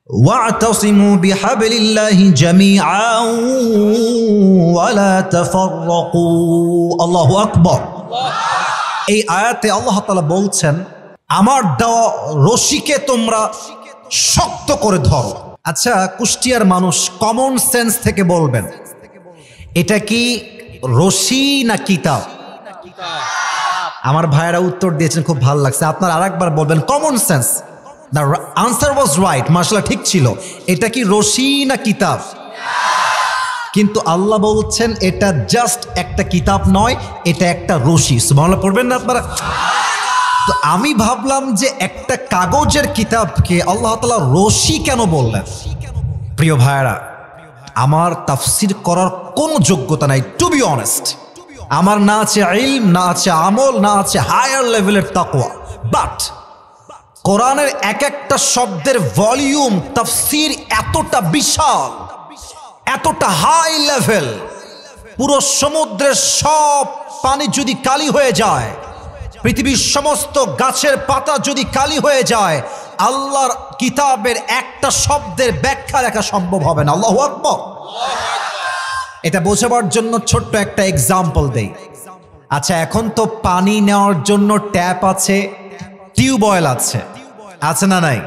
ওয়া'তাসিমু বিহাবলিল্লাহি জামিআন ওয়া লা তাফাররাকু। আল্লাহু আকবার। এই আয়াতে আল্লাহ তাআলা বলছেন, আমার দেওয়া রশিকে তোমরা শক্ত করে ধরো। আচ্ছা, কুষ্টিয়ার মানুষ কমন সেন্স থেকে বলবেন, এটা কি রশি না কিতাব? আমার ভাইয়েরা উত্তর দিয়েছেন, খুব ভালো লাগছে। আপনার আরেকবার বলবেন common sense. The answer was right, মাশাআল্লাহ, ঠিক ছিল। এটা কি রশি না কিতাব? কিন্তু আল্লাহ বলছেন এটা জাস্ট একটা কিতাব নয়, এটা একটা রশি। সুবহানাল্লাহ পড়বেন না আপনারা? তো আমি ভাবলাম যে একটা কাগজের কিতাবকে আল্লাহ তাআলা রশি কেন বললেন? প্রিয় ভাইয়েরা, আমার তাফসির করার কোনো যোগ্যতা নাই, টু বি অনেস্ট। আমার না আছে ইলম, না আছে আমল, না আছে হায়ার লেভেলের তাকওয়া। বাট কোরআনের এক একটা শব্দের ভলিউম, তাফসির এতটা বিশাল, এতটা হাই লেভেল, পুরো সমুদ্রের সব পানি যদি কালি হয়ে যায়, পৃথিবীর সমস্ত গাছের পাতা যদি কালি হয়ে যায়, আল্লাহর কিতাবের একটা শব্দের ব্যাখ্যা লেখা সম্ভব হবে না। আল্লাহু আকবার। এটা বোঝাবার জন্য ছোট্ট একটা এক্সাম্পল দেই। আচ্ছা, এখন তো পানি নেওয়ার জন্য ট্যাপ আছে, টিউবওয়েল আছে, আছে না নাই?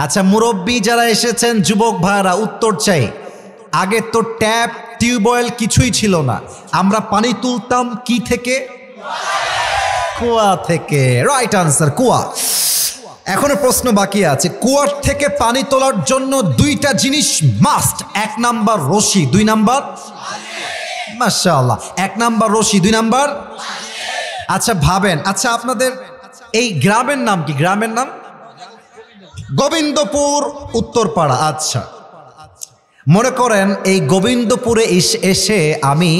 আচ্ছা, মুরব্বী যারা এসেছেন, যুবক ভাইরা, উত্তর চাই। আগে তো ট্যাপ টিউবওয়েল কিছুই ছিল না, আমরা পানি তুলতাম কি থেকে? কুয়া থেকে। রাইট আনসার, কুয়া। এখনো প্রশ্ন বাকি আছে। কুয়ার থেকে পানি তোলার জন্য দুইটা জিনিস মাস্ট। এক নাম্বার রশি, দুই নাম্বার মাশাআল্লাহ, এক নাম্বার রশি, দুই নাম্বার। আচ্ছা ভাবেন, আচ্ছা আপনাদের এই গ্রামের নাম কি? গ্রামের নাম গোবিন্দপুর, উত্তরপাড়া। আচ্ছা, মনে করেন এই গোবিন্দপুরে এসে আমি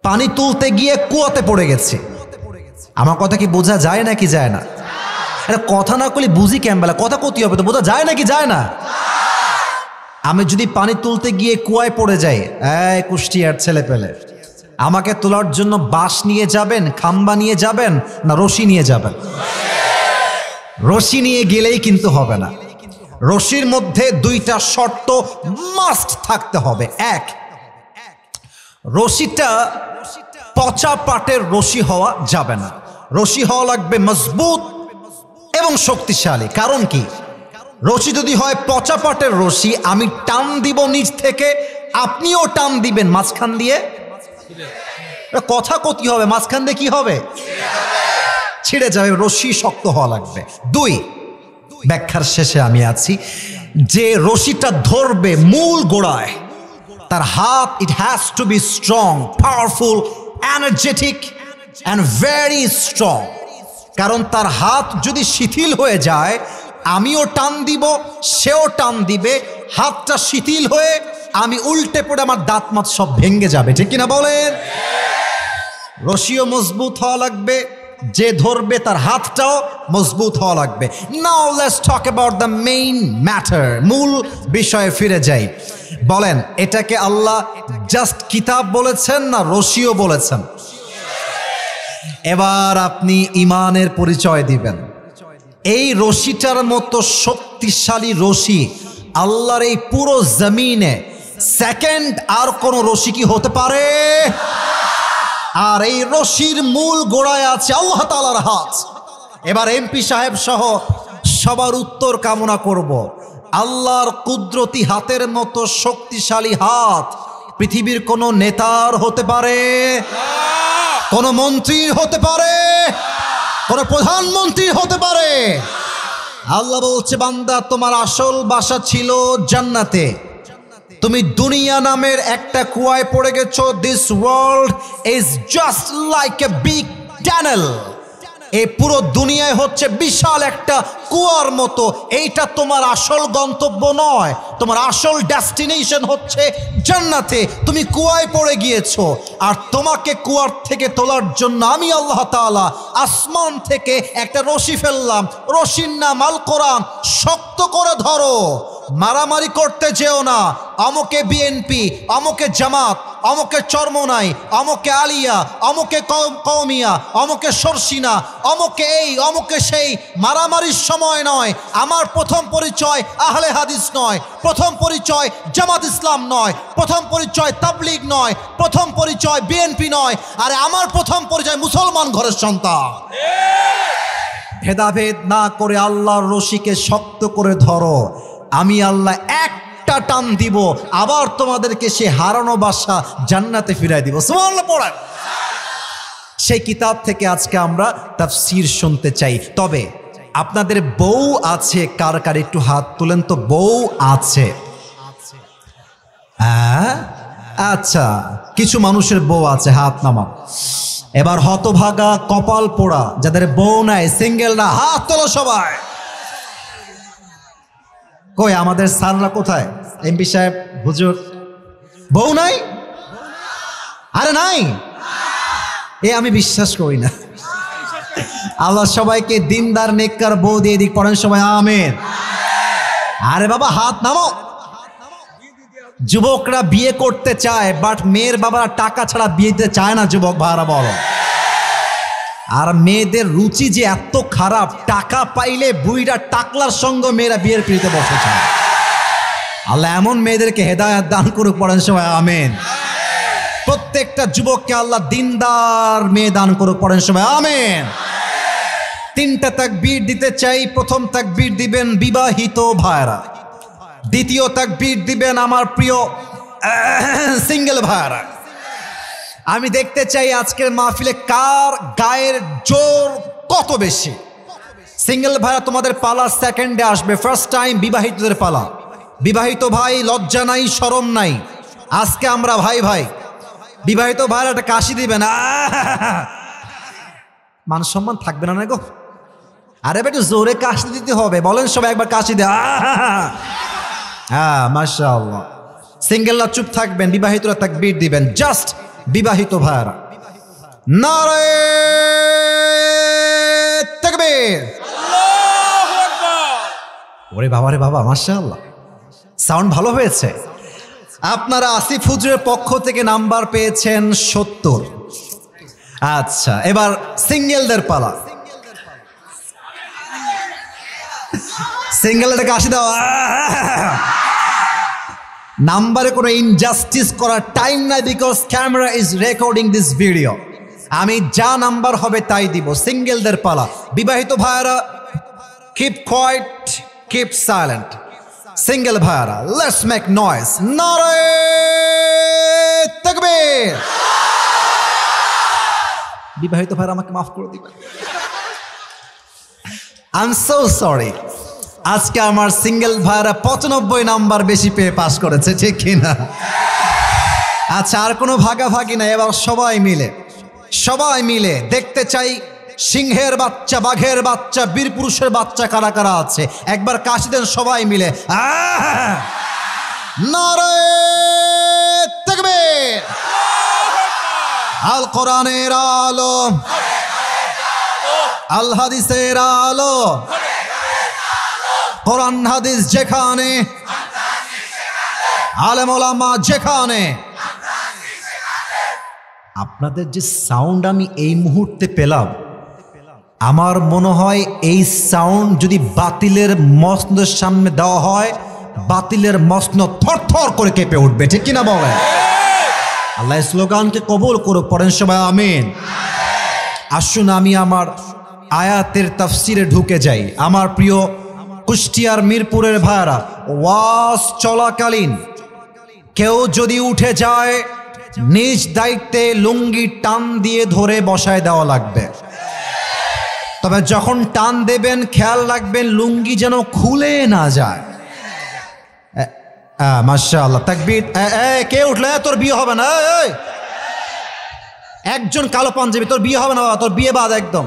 পানি তুলতে গিয়ে কুয়াতে পড়ে গেছি। আমার কথা কি বোঝা যায় নাকি যায় না? আরে কথা না করলে বুঝি কেমবেলা, কথা কতি হবে তো, বোঝা যায় নাকি যায় না? আমি যদি পানি তুলতে গিয়ে কুয়ায় পড়ে যাই, এই কুষ্টিয়ার ছেলে পেলে, আমাকে তোলার জন্য বাঁশ নিয়ে যাবেন, খাম্বা নিয়ে যাবেন, না রশি নিয়ে যাবেন? রশি নিয়ে গেলেই কিন্তু হবে না। রশির মধ্যে দুইটা শর্ত মাস্ট থাকতে হবে। এক, রশিটা পচা পাটের রশি হওয়া যাবে না। রশি হওয়া লাগবে মজবুত এবং শক্তিশালী। কারণ কি? রশি যদি হয় পচা পাটের রশি, আমি টান দিব নিচ থেকে, আপনিও টান দিবেন মাঝখান দিয়ে, কথা কতি হবে, মাঝখান দিয়ে কি হবে? ছিঁড়ে যাবে। রশি শক্ত হওয়া লাগবে। দুই, ব্যাখ্যার শেষে আমি আছি, যে রশিটা ধরবে মূল গোড়ায়, তার হাত, it has to be strong, powerful, energetic and very strong. কারণ তার হাত যদি শিথিল হয়ে যায়, আমিও টান দিব, সেও টান দিবে, হাতটা শিথিল হয়ে আমি উল্টে পড়ে আমার দাঁত মাত সব ভেঙে যাবে। ঠিক কিনা বলেন? রশিও মজবুত হওয়া লাগবে, যে ধরবে তার হাতটাও মজবুত হওয়া লাগবে। Now let's talk about the main matter. মূল বিষয়ে ফিরে যাই। বলেন, এটাকে আল্লাহ জাস্ট কিতাব বলেছেন না রশিও বলেছেন? এবার আপনি ইমানের পরিচয় দিবেন। এই রশিটার মতো শক্তিশালী রশি আল্লাহর এই পুরো জমিনে সেকেন্ড আর কোন রশি কি হতে পারে? আর এই রশির মূল গোড়ায় আছে আল্লাহ তাআলার হাত। এবার এমপি সাহেব সহ সবার উত্তর কামনা করব। আল্লাহর কুদরতি হাতের মতো শক্তিশালী হাত পৃথিবীর কোন নেতার হতে পারে? কোন মন্ত্রীর হতে পারে? কোন প্রধানমন্ত্রীর হতে পারে? আল্লাহ বলছে, বান্দা, তোমার আসল বাসা ছিল জান্নাতে, তুমি দুনিয়া নামের একটা কুয়ায় পড়ে গেছো। This world is just like a big tunnel. এই পুরো দুনিয়ায় হচ্ছে বিশাল একটা কুয়ার মতো। এইটা তোমার আসল গন্তব্য নয়, তোমার আসল ডেস্টিনেশন হচ্ছে জান্নাতে। তুমি কুয়ায় পড়ে গিয়েছো, আর তোমাকে কুয়ার থেকে তোলার জন্য আমি আল্লাহ তাআলা আসমান থেকে একটা রশি ফেললাম। রশির নাম আল কোরআন। শক্ত করে ধরো, মারামারি করতে যেও না। অমুকে বিএনপি, অমুকে জামাত, অমুকে চরমোনাই, অমুকে আলিয়া, অমুকে কওমিয়া, অমুকে সরসিনা, অমুকে এই অমুকে সেই, মারামারির সময় নয়। আমার প্রথম পরিচয় আহলে হাদিস নয়, প্রথম পরিচয় জামাত ইসলাম নয়, প্রথম পরিচয় তাবলীগ নয়, প্রথম পরিচয় বিএনপি নয়, আরে আমার প্রথম পরিচয় মুসলমান ঘরের সন্তান। ভেদাভেদ না করে আল্লাহর রশিকে শক্ত করে ধরো, আমি আল্লাহ একটা টান দিব, আবার তোমাদেরকে সে হারানো বাসা জান্নাতে ফিরাই দিব। সুবহানাল্লাহ পড়েন। সেই কিতাব থেকে আজকে আমরা তাফসীর শুনতে চাই। তবে আপনাদের বউ আছে কার কার একটু হাত তুলেন তো। বউ আছে? আচ্ছা, কিছু মানুষের বউ আছে, হাত নামাও। এবার হতভাগা কপাল পোড়া যাদের বউ নাই, সিঙ্গেলরা হাত তোলো সবাই। কই আমাদের স্যাররা কোথায়? এমপি সাহেব, হুজুর, বউ নাই? আরে নাই, এ আমি বিশ্বাস করি না। আল্লাহ সবাইকে দিনদার নেককার বউ দিয়ে দিক, পড়েন সবাই আমিন। আরে বাবা হাত নামাও। যুবকরা বিয়ে করতে চায়, বাট মেয়ের বাবারা টাকা ছাড়া বিয়ে দিতে চায় না। যুবক ভাইরা বলো, আর মেয়েদের রুচি যে এত খারাপ, টাকা পাইলে বুইরা টাকলার সঙ্গে মেয়েরা বিয়ের পিড়িতে বসে চায়। আল্লাহ এমন মেয়েদেরকে হেদায়েত দান করুক, পড়েন সবাই আমিন। প্রত্যেকটা যুবককে আল্লাহ দিনদার মেয়ে দান করুক, পড়েন সবাই আমিন। তিনটা তাকবীর দিতে চাই। প্রথম তাকবীর দিবেন বিবাহিত ভাইরা, দ্বিতীয় তাকবীর দিবেন আমার প্রিয় সিঙ্গেল ভাইরা। আমি দেখতে চাই আজকের মাহফিলে কার গায়ের জোর কত বেশি। সিঙ্গেল ভাইরা তোমাদের পালা সেকেন্ডে আসবে, ফার্স্ট টাইম বিবাহিতদের পালা। বিবাহিত ভাই লজ্জা নাই, শরম নাই, আজকে আমরা ভাই ভাই। বিবাহিত ভাইরা একটা কাশি দিবেন, মান সম্মান থাকবে না গো। আরে একটু জোরে কাশি দিতে হবে, বলেন সবাই একবার কাশি দে। হ্যাঁ মাশাআল্লাহ। সিঙ্গেলরা চুপ থাকবেন, বিবাহিতরা তাকবীর দিবেন। জাস্ট বিবাহিত ভাইরা, নারে তাকবীর, আল্লাহু আকবার। ওরে বাবা রে বাবা, মাশাআল্লাহ, সাউন্ড ভালো হয়েছে। আপনারা আসিফ হুজুরের পক্ষ থেকে নাম্বার পেয়েছেন 70। আচ্ছা, এবার সিঙ্গেলদের পালা। সিঙ্গেলটাকে আসি দাও। নাম্বারে কোনো ইনজাস্টিস করার টাইম নাই, because camera is recording this video. আমি যা নাম্বার হবে তাই দিব। সিঙ্গেলদের পালা। বিবাহিত ভাইরা keep quiet, keep silent. Single ভাইরা লেটস মেক নয়েজ, নারে তাকবীর। বিবাহিত ভাইরা আমাকে মাফ করে দিবেন, আই এম সো সরি। আজকে আমার সিঙ্গেল ভাইরা 95 নাম্বার বেশি পেয়ে পাস করেছে, ঠিক কিনা? আচ্ছা, আর কোনো ভাগাভাগি নাই। এবার সবাই মিলে দেখতে চাই সিংহের বাচ্চা, বাঘের বাচ্চা, বীর পুরুষের বাচ্চা কারা কারা আছে। একবার কাশি দেন সবাই মিলে। নারে তাকবীর। আল কোরআনের আলো, আল হাদিসের আলো, কোরআন হাদিস যেখানে, আলেম ওলামা যেখানে। আপনাদের যে সাউন্ড আমি এই মুহূর্তে পেলাম, আমার মনে হয় এই সাউন্ড যদি বাতিলের মসনদের সামনে দেওয়া হয়, বাতিলের মসনদ থরথর করে কেঁপে উঠবে, ঠিক কিনা বলেন? আল্লাহ স্লোগানকে কবুল করুক, পড়েন সবাই আমিন। আসুন আমি আমার আয়াতের তাফসিরে ঢুকে যাই। আমার প্রিয় কুষ্টিয়ার মিরপুরের ভাইরা, ওয়াজ চলাকালীন কেউ যদি উঠে যায়, নিজ দায়িত্বে লুঙ্গি টান দিয়ে ধরে বসায় দেওয়া লাগবে। তবে যখন টান দেবেন খেয়াল রাখবেন লুঙ্গি যেন খুলে না যায়। মাশাআল্লাহ, তাকবীর। কে উঠলে? তোর বিয়ে হবে না। একজন কালো পাঞ্জাবি, তোর বিয়ে হবে না বাবা, তোর বিয়ে বাদ একদম।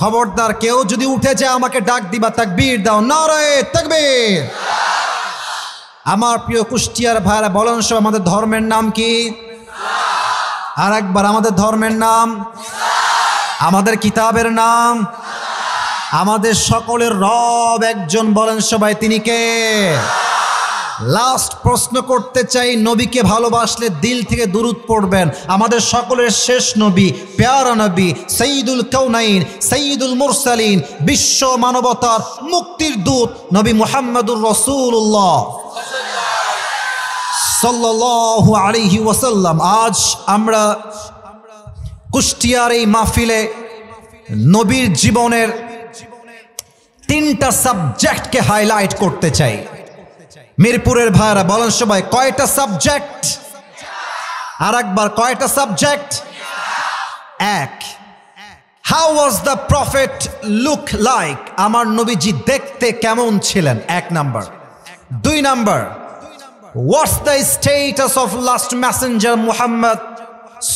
খবরদার, কেউ যদি উঠে যায় আমাকে ডাক দিবা, তাকবীর দাও, নারে তাকবীর। আমার প্রিয় কুষ্টিয়ার ভাইরা বলেন সব, আমাদের ধর্মের নাম কি? আর একবার, আমাদের ধর্মের নাম, আমাদের কিতাবের নাম, আমাদের সকলের রব একজন, বলেন সবাই তিনি কে? লাস্ট প্রশ্ন করতে চাই, নবীকে ভালোবাসলে দিল থেকে দুরূদ পড়বেন। আমাদের সকলের শেষ নবী, প্যারা নবী, সাইয়্যিদুল কাউনাইন, সাইয়্যিদুল মুরসালিন, বিশ্ব মানবতার মুক্তির দূত নবী মুহাম্মদুর রাসূলুল্লাহ সাল্লাল্লাহু আলাইহি ওয়াসাল্লাম। আজ আমরা কুষ্টিয়ার এই মাহফিলে নবীর জীবনের 3টা সাবজেক্টকে হাইলাইট করতে চাই। মিরপুরের ভাইরা বলেন সবাই, কয়টা সাবজেক্ট? আর একবার, কয়টা সাবজেক্ট? এক, how was the prophet look like? আমার নবীজি দেখতে কেমন ছিলেন? 1 number. 2 number, what's the status of last Messenger Muhammad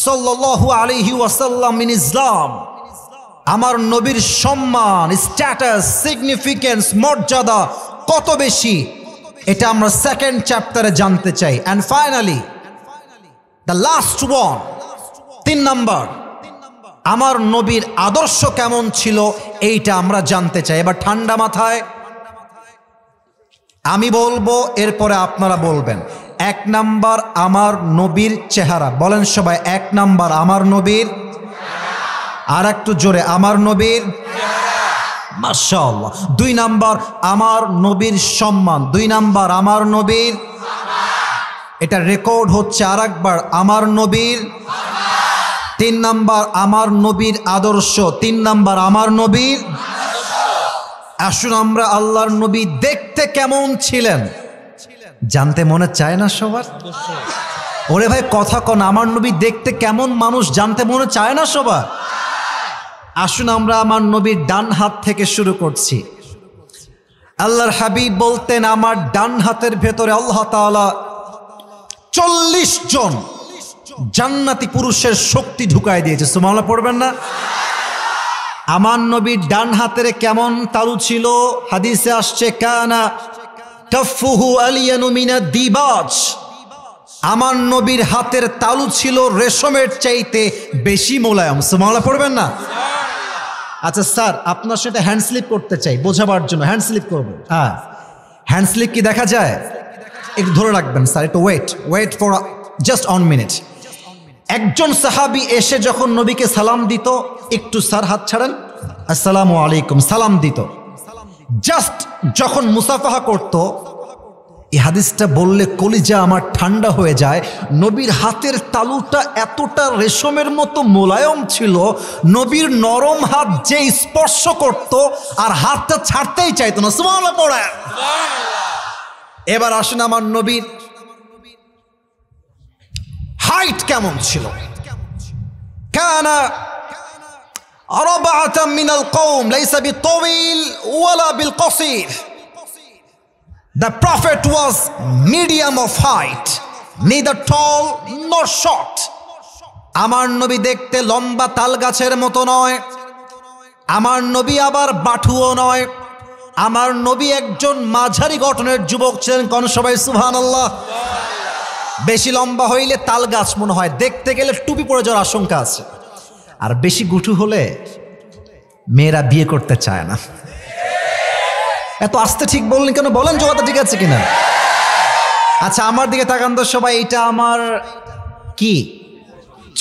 সাল্লাল্লাহু আলাইহি ওয়াসাল্লাম ইন ইসলাম? আমার নবীর সম্মান, স্ট্যাটাস, সিগনিফিকেন্স, মর্যাদা কত বেশি, এটা আমরা 2nd চ্যাপ্টারে জানতে চাই। And finally the last one, 3 number, আমার নবীর আদর্শ কেমন ছিল এইটা আমরা জানতে চাই। এবার ঠান্ডা মাথায় আমি বলবো, এরপরে আপনারা বলবেন। 1 নাম্বার, আমার নবীর চেহারা। বলেন সবাই, 1 নাম্বার আমার নবীর। আর একটু জোরে, আমার নবীর। মাশাআল্লাহ। 2 নাম্বার, আমার নবীর সম্মান। 2 নাম্বার, আমার নবীর। এটা রেকর্ড হচ্ছে, আর একবার, আমার নবীর। 3 নাম্বার, আমার নবীর আদর্শ। 3 নাম্বার, আমার নবীর। আসুন আমরা আল্লাহর নবী দেখতে কেমন ছিলেন জানতে মনে চায় না সবার? ওরে ভাই কথা কন, আমার নবী দেখতে কেমন মানুষ জানতে মনে চায় না সবার? আসুন আমরা আমার নবীর ডান হাত থেকে শুরু করছি। আল্লাহর হাবিব বলতেন, আমার ডান হাতের ভেতরে আল্লাহ তাআলা 40 জন জান্নাতি পুরুষের শক্তি ঢুকায় দিয়েছে। সুবহানাল্লাহ পড়বেন না? আমার নবীর ডান হাতের কেমন তালু ছিল? হাদিসে আসছে, কানা কাফুহু আলিয়ানু মিনাদ দিবাজ। আমার নবীর হাতের তালু ছিল রেশমের চাইতে বেশি মোলায়েম। সুবহানাল্লাহ পড়বেন না? আচ্ছা স্যার, আপনার সাথে হ্যান্ড স্লিপ করতে চাই বোঝাবার জন্য, হ্যান্ড স্লিপ করবো। হ্যাঁ, হ্যান্ড স্লিপ কি দেখা যায়? একটু ধরে রাখবেন স্যার, একটু ওয়েট ফর জাস্ট 1 মিনিট। একজন সাহাবী এসে যখন নবীকে সালাম দিত, একটু স্যার হাত ছাড়েন, আসসালামু আলাইকুম সালাম দিত। জাস্ট যখন মুসাফাহা করত, এই হাদিসটা বললে কলিজা আমার ঠান্ডা হয়ে যায়। নবীর হাতের তালুটা এতটা রেশমের মতো মোলায়েম ছিল, নবীর নরম হাত যে স্পর্শ করত আর হাতটা ছাড়তেই চাইতো না। সুবহানাল্লাহ পড়েন। এবার আসুন আমার নবীর হাইট কেমন ছিল? কানা আরবাআতাম মিনাল কওম লাইসা বিতাওয়িল ওয়ালা বিলকসির। The prophet was medium of height, neither tall nor short. আমার নবী দেখতে লম্বা তাল গাছের মতো নয়, আমার নবী আবার বাঠুও নয়। আমার নবী একজন মাঝারি গঠনের যুবক ছিলেন। কোন সবাই সুবহানাল্লাহ। বেশি লম্বা হইলে তাল গাছ মনে হয়, দেখতে গেলে টুপি পরে যাওয়ার আশঙ্কা আছে। আর বেশি গুটু হলে মেয়েরা বিয়ে করতে চায় না। এত আস্তে ঠিক বললেন কেন? বলেন জবাবটা ঠিক আছে কিনা? আচ্ছা আমার দিকে তাকান তো সবাই, এটা আমার কি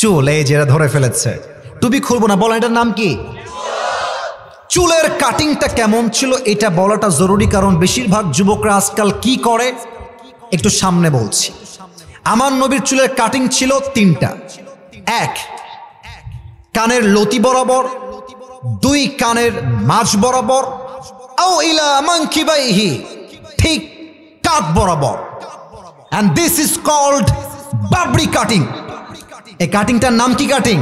চুল, এই যে ধরে ফেলেছে। টুপি খুলবো না, বলেন এটার নাম কি? চুলের কাটিংটা কেমন ছিল এটা বলাটা জরুরি, কারণ বেশিরভাগ যুবকরা আজকাল কি করে একটু সামনে বলছি। আমার নবীর চুলের কাটিং ছিল 3টা। 1, কানের লতি বরাবর, 2, কানের মাঝ বরাবর, আও ইলা মানকিবাইহি, ঠিক কাঁধ বরাবর। and this is called Babri cutting. এই কাটিংটার নাম কি কাটিং?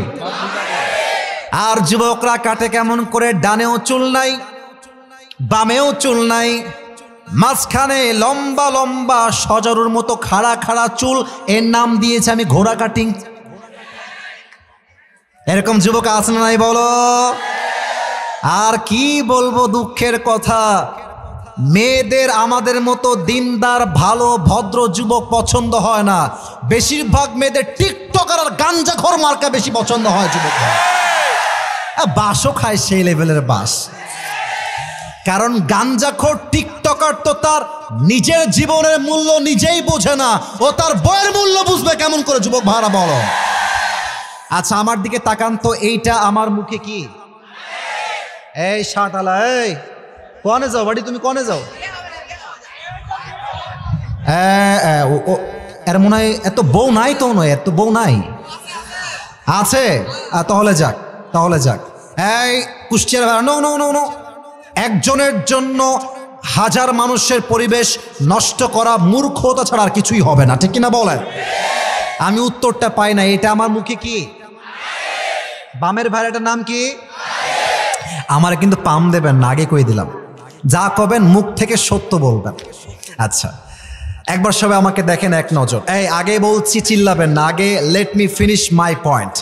আর যুবকরা কাটে কেমন করে? ডানেও চুল নাই, বামেও চুল নাই, মাঝখানে লম্বা লম্বা সজরুর মতো খাড়া খাড়া চুল। এর নাম দিয়েছে আমি ঘোড়া কাটিং। এরকম যুবক আছে না নাই বলো? আর কি বলবো, দুঃখের কথা, মেয়েদের আমাদের মতো দিনদার ভালো ভদ্র যুবক পছন্দ হয় না। বেশিরভাগ মেয়েদের টিকটকার আর গাঞ্জাখোর মার্কা বেশি পছন্দ হয় যুবক। বাসও খায় সেই লেভেলের বাস, কারণ গাঞ্জাখোর টিকটক টিকটকার তো তার নিজের জীবনের মূল্য নিজেই বোঝে না, ও তার বইয়ের মূল্য বুঝবে কেমন করে? যুবক ভাড়া বলো। আচ্ছা আমার দিকে তাকান তো, এইটা আমার মুখে কি? এই শার্টওয়ালা, এই কনে যাও বাড়ি, তুমি কনে যাও? এর মনে হয় এত বউ নাই তো, নয় এত বউ নাই আছে, তাহলে যাক, তাহলে যাক। এই কুষ্টিয়ার ভাড়া, নো নো নো নো, একজনের জন্য হাজার মানুষের পরিবেশ নষ্ট করা মূর্খতা ছাড়া আর কিছুই হবে না, ঠিক কিনা বলেন? আমি উত্তরটা পাই না, এটা আমার মুখে কি? বামের ভাইরাটার নাম কি? আমার কিন্তু পাম দেবেন না, আগে কই দিলাম, যা কবেন মুখ থেকে সত্য বলবেন। আচ্ছা একবার সবাই আমাকে দেখেন এক নজর। এই আগে বলছি চিল্লাবেন না, আগে let me finish my point.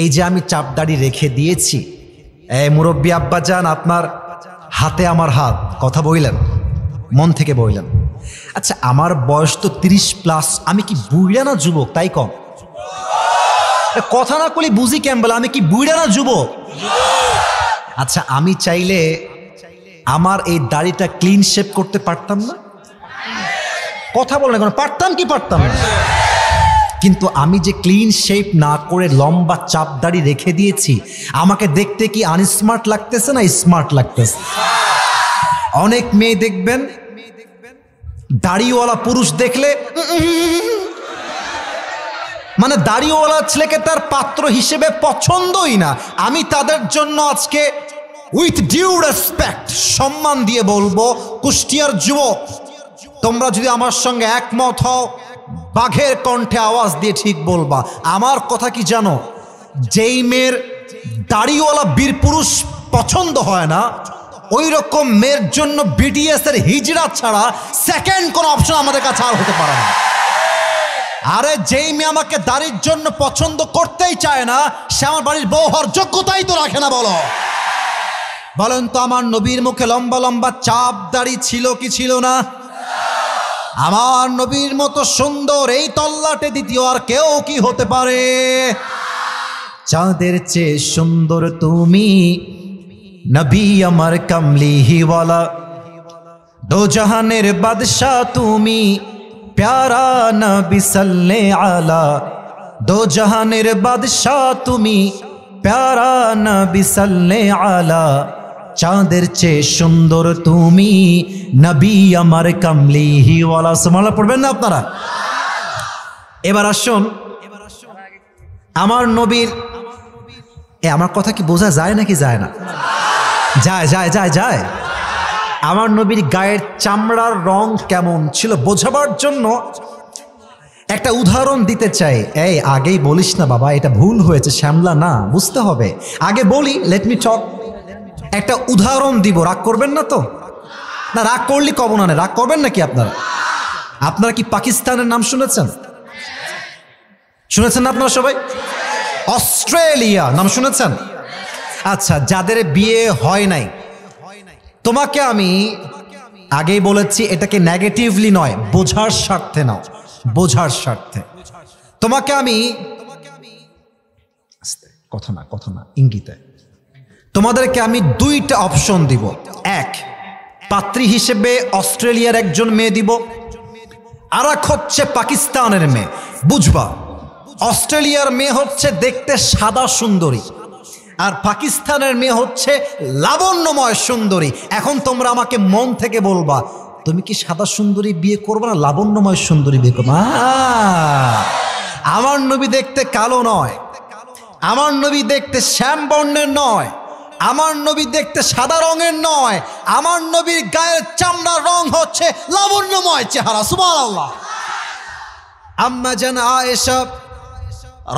এই যে আমি চাপদাড়ি রেখে দিয়েছি, এই মুরব্বী আব্বা যান, আপনার হাতে আমার হাত, কথা বইলেন, মন থেকে বইলেন। আচ্ছা আমার বয়স তো 30+, আমি কি বুড়া না যুবক? তাই কম কথা না কলি বুঝি কেমন, আমি কি বুড়া না যুবক? আচ্ছা আমি চাইলে আমার এই দাড়িটা ক্লিন শেপ করতে পারতাম না? কথা বলেন এখন, পারতাম কি পারতাম না? কিন্তু আমি যে ক্লিন শেপ না করে লম্বা চাপ দাড়ি রেখে দিয়েছি, আমাকে দেখতে কি আনস্মার্ট লাগতেছে না স্মার্ট লাগতেছে? অনেক মেয়ে দেখবেন দাড়িওয়ালা পুরুষ দেখলে মানে দাড়িওয়ালা ছেলেকে তার পাত্র হিসেবে পছন্দই না। আমি তাদের জন্য আজকে উইথ ডিউ রেসপেক্ট, সম্মান দিয়ে বলবো, কুষ্টিয়ার যুবক তোমরা যদি আমার সঙ্গে একমত হও, বাঘের কণ্ঠে আওয়াজ দিয়ে ঠিক বলবা। আমার কথা কি জানো, যেই মেয়ের দাড়িওয়ালা বীর পুরুষ পছন্দ হয় না, ওই রকম মেয়ের জন্য বিটিএস এর হিজড়া ছাড়া সেকেন্ড কোন অপশন আমাদের কাছে আর হতে পারে না। আরে যেই মেয়ে আমাকে দাড়ির জন্য পছন্দ করতেই চায় না, সে আমার বাড়ির বউ হওয়ার যোগ্যতাই তো রাখে না। বলো বলেন তো, আমার নবীর মুখে লম্বা লম্বা চাপ দাড়ি ছিল কি ছিল না? আমার নবীর মতো সুন্দর এই তল্লাটে দ্বিতীয় আর কেউ কি হতে পারে? চাঁদের চেয়ে সুন্দর তুমি, নবী আমার কামলিওয়ালা, দো জাহানের বাদশাহ তুমি, প্যারা নবী সাল্লে আলা, দো জাহানের বাদশাহ তুমি, প্যারা নবী সাল্লে আলা, চাঁদের চেয়ে সুন্দর তুমি, নবী আমার কামলিওয়ালা। সুবহানাল্লাহ পড়বেন না আপনারা? এবার আসুন, আমার নবীর, আমার কথা কি বোঝা যায় নাকি যায় না? যায় যায় যায় যায়। আমার নবীর গায়ের চামড়ার রং কেমন ছিল বোঝাবার জন্য একটা উদাহরণ দিতে চাই। এই আগেই বলিস না বাবা, এটা ভুল হয়েছে, শ্যামলা না, বুঝতে হবে, আগে বলি, লেট মি টক। একটা উদাহরণ দিব, রাগ করবেন না তো? না রাগ করলি কব না, রাগ করবেন নাকি আপনারা? আপনারা কি পাকিস্তানের নাম শুনেছেন? শুনেছেন না আপনারা সবাই? অস্ট্রেলিয়া নাম শুনেছেন? আচ্ছা যাদের বিয়ে হয় নাই, তোমাকে আমি আগেই বলেছি, এটাকে নেগেটিভলি নয়, বোঝার স্বার্থে নাও, বোঝার স্বার্থে। তোমাকে আমি কথা না ইঙ্গিতে তোমাদেরকে আমি দুইটা অপশন দিব। এক, পাত্রী হিসেবে অস্ট্রেলিয়ার একজন মেয়ে দিব, আর এক হচ্ছে পাকিস্তানের মেয়ে। বুঝবা, অস্ট্রেলিয়ার মেয়ে হচ্ছে দেখতে সাদা সুন্দরী, আর পাকিস্তানের মেয়ে হচ্ছে লাবণ্যময় সুন্দরী। এখন তোমরা আমাকে মন থেকে বলবা, তুমি কি সাদা সুন্দরী বিয়ে করবে না লাবণ্যময় সুন্দরী বিয়ে করবে? আমার নবী দেখতে কালো নয়, আমার নবী দেখতে শ্যাম বর্ণের নয়, আমার নবী দেখতে সাদা রঙের নয়, আমার নবীর গায়ের চামড়ার রং হচ্ছে লাবণ্যময় চেহারা। সুবহানাল্লাহ। আম্মা জান আয়েশা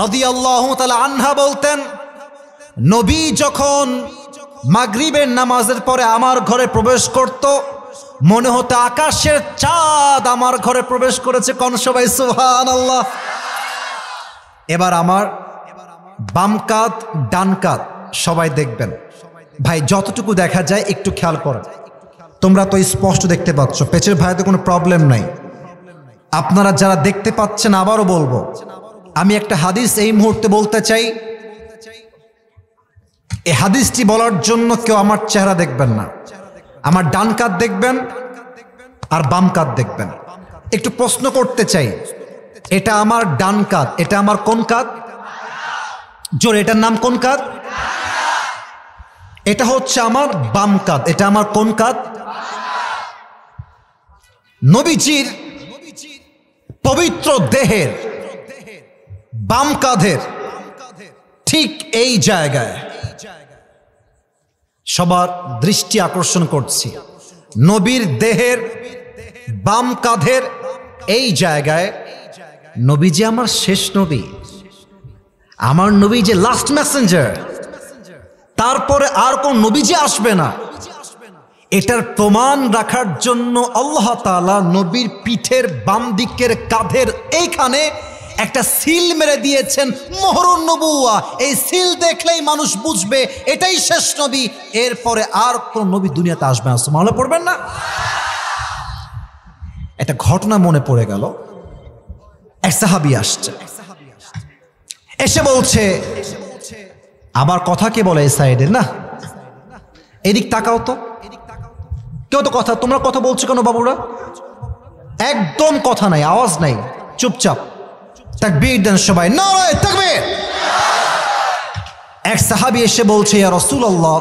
রাদিয়াল্লাহু তাআলা আনহা বলতেন, নবী যখন মাগরিবের নামাজের পরে আমার ঘরে প্রবেশ করত, মনে হতো আকাশের চাঁদ আমার ঘরে প্রবেশ করেছে। কোন সবাই সুবহানাল্লাহ। এবার আমার বাম কাঁধ ডান কাঁধ সবাই দেখবেন, ভাই যতটুকু দেখা যায় একটু খেয়াল করেন। তোমরা তো স্পষ্ট দেখতে পাচ্ছ, পেছের ভাইতে কোনো প্রবলেম নাই। আপনারা যারা দেখতে পাচ্ছেন, আবারও বলবো, আমি একটা হাদিস এই মুহূর্তে বলতে চাই। এই হাদিসটি বলার জন্য কেউ আমার চেহারা দেখবেন না, আমার ডান কাঁধ দেখবেন, আর বাম কাঁধ দেখবেন। একটু প্রশ্ন করতে চাই, এটা আমার ডান কাঁধ, এটা আমার কোন কাঁধ? জোরে, এটার নাম কোন কাঁধ? এটা হচ্ছে আমার বাম কাঁধ, এটা আমার কোন কাঁধ? নবীজির পবিত্র দেহের বাম কাঁধের ঠিক এই জায়গায় সবার দৃষ্টি আকর্ষণ করছি। নবীর দেহের বাম কাঁধের এই জায়গায় নবীজি আমার শেষ নবী, আমার নবী যে লাস্ট মেসেঞ্জার, তারপরে আর কোন নবীজি আসবে না। এটার প্রমাণ রাখার জন্য আল্লাহ তাআলা নবীর পিঠের বাম দিকের কাঁধের এইখানে একটা সিল মেরে দিয়েছেন, মোহরুন নবুয়া। এই সিল দেখলেই মানুষ বুঝবে এটাই শেষ নবী, এরপরে আর কোন নবী দুনিয়াতে আসবে না। সুবহানাল্লাহ পড়বেন না? একটা ঘটনা মনে পড়ে গেল। এক সাহাবী আসছে, এসে বলছে, আবার কথা কে বলে এই সাইডে? না, এদিক তাকাও তো, কেউ তো কথা, তোমরা কথা বলছো কেন বাবুরা? একদম কথা নাই, আওয়াজ নাই, চুপচাপ। তাকবীর দেন সবাই, নারায়ে তাকবীর। এক সাহাবী এসে বলছে, ইয়া রাসূলুল্লাহ,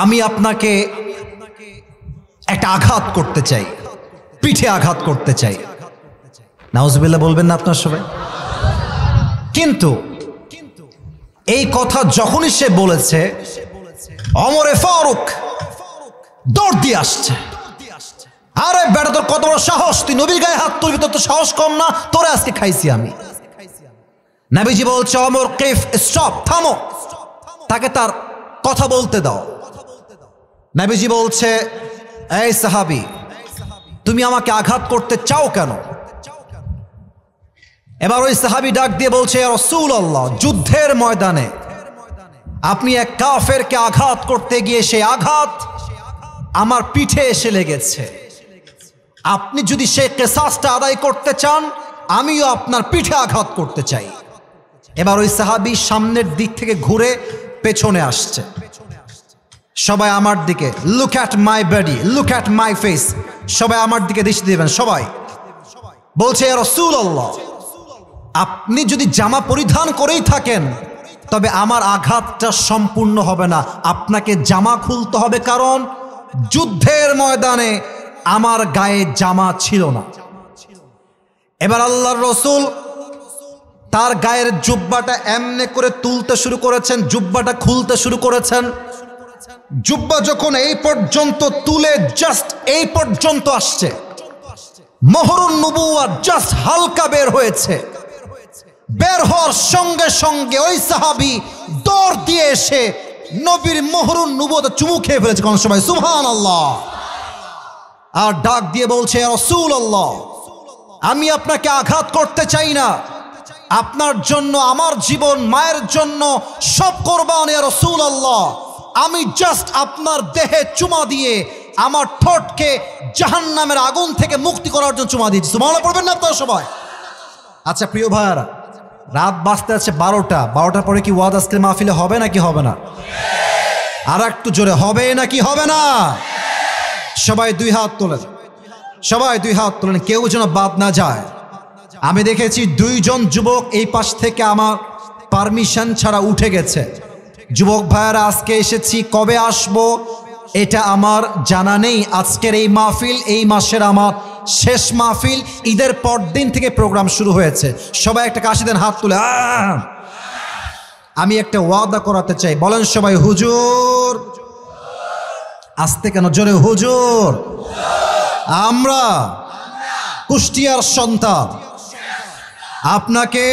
আমি আপনাকে একটা আঘাত করতে চাই, পিঠে আঘাত করতে চাই। নাউজুবিল্লাহ বলবেন না আপনার সবাই? কিন্তু এই কথা যখনই সে বলেছে, ওমরে ফারুক দৌড় দিয়ে আসছে। আরে বেটা, তোর কত বড় সাহস, তুই নবীর গায়ে হাত তুলবি? তোর তো সাহস কম না, তোরে আজকে খাইছি আমি। নবীজি বলছে, ওমর কিফ, স্টপ, থামো, তাকে তার কথা বলতে দাও। নবীজি বলছে, এই সাহাবী, তুমি আমাকে আঘাত করতে চাও কেন? এবার ওই সাহাবী ডাক দিয়ে বলছে, ইয়া রাসূলুল্লাহ, যুদ্ধের ময়দানে আপনি এক কাফেরকে আঘাত করতে গিয়ে সেই আঘাত আমার পিঠে এসে লেগেছে। আপনি যদি সেই কিসাসটা আদায় করতে চান, আমিও আপনার পিঠে আঘাত করতে চাই। এবার ওই সাহাবী সামনের দিক থেকে ঘুরে পেছনে আসছে। সবাই আমার দিকে, look at my body, look at my face, সবাই আমার দিকে দৃষ্টি দিবেন। সবাই বলছে, ইয়া রাসূলুল্লাহ, আপনি যদি জামা পরিধান করেই থাকেন তবে আমার আঘাতটা সম্পূর্ণ হবে না, আপনাকে জামা খুলতে হবে, কারণ যুদ্ধের ময়দানে আমার গায়ে জামা ছিল না। এবার আল্লাহর রাসূল তার গায়ের জুব্বাটা এমনে করে তুলতে শুরু করেছেন, জুব্বাটা খুলতে শুরু করেছেন। জুব্বা যখন এই পর্যন্ত তুলে জাস্ট এই পর্যন্ত আসছে, মোহরুন নবুয়া জাস্ট হালকা বের হয়েছে। বের হওয়ার সঙ্গে সঙ্গে ওই সাহাবী দৌড় দিয়ে এসে নবীর মোহরুন নবুয়াতে চুমু খেয়ে ফেলেছে। কোন সবাই সুবহানাল্লাহ। আর ডাক দিয়ে বলছে, ইয়া রাসূলুল্লাহ, আমি আপনাকে আঘাত করতে চাই না, আপনার জন্য আমার জীবন, মায়ের জন্য সব কোরবান ইয়া রাসূলুল্লাহ। আমি জাস্ট আপনার দেহে চুমা দিয়ে আমার ঠোঁটকে জাহান্নামের আগুন থেকে মুক্তি করার জন্য চুমা দিয়েছি। সুবহানাল্লাহ পড়বেন না আপনারা সবাই? আচ্ছা প্রিয় ভাইয়ারা, রাত বাজতে আছে 12টা। 12টার পরে কি ওয়াজ আজকের মাহফিলে হবে নাকি হবে না? আর একটু জোরে, হবে নাকি হবে না? সবাই দুই হাত তোলেন, সবাই দুই হাত তোলেন, কেউ যেন বাদ না যায়। আমি দেখেছি 2 জন যুবক এই পাশ থেকে আমার পারমিশন ছাড়া উঠে গেছে। যুবক ভাইয়ারা, আজকে এসেছি, কবে আসবো এটা আমার জানা নেই। আজকের এই মাহফিল এই মাসের আমার শেষ মাহফিল, ঈদের পর দিন থেকে প্রোগ্রাম শুরু হয়েছে। সবাই একটা কাশি দেন, হাত তুলে। আমি একটা ওয়াদা করাতে চাই, বলেন সবাই হুজুর। আসতে কেন, জোরে হুজুর। আমরা কুষ্টিয়ার সন্তান, আপনাকে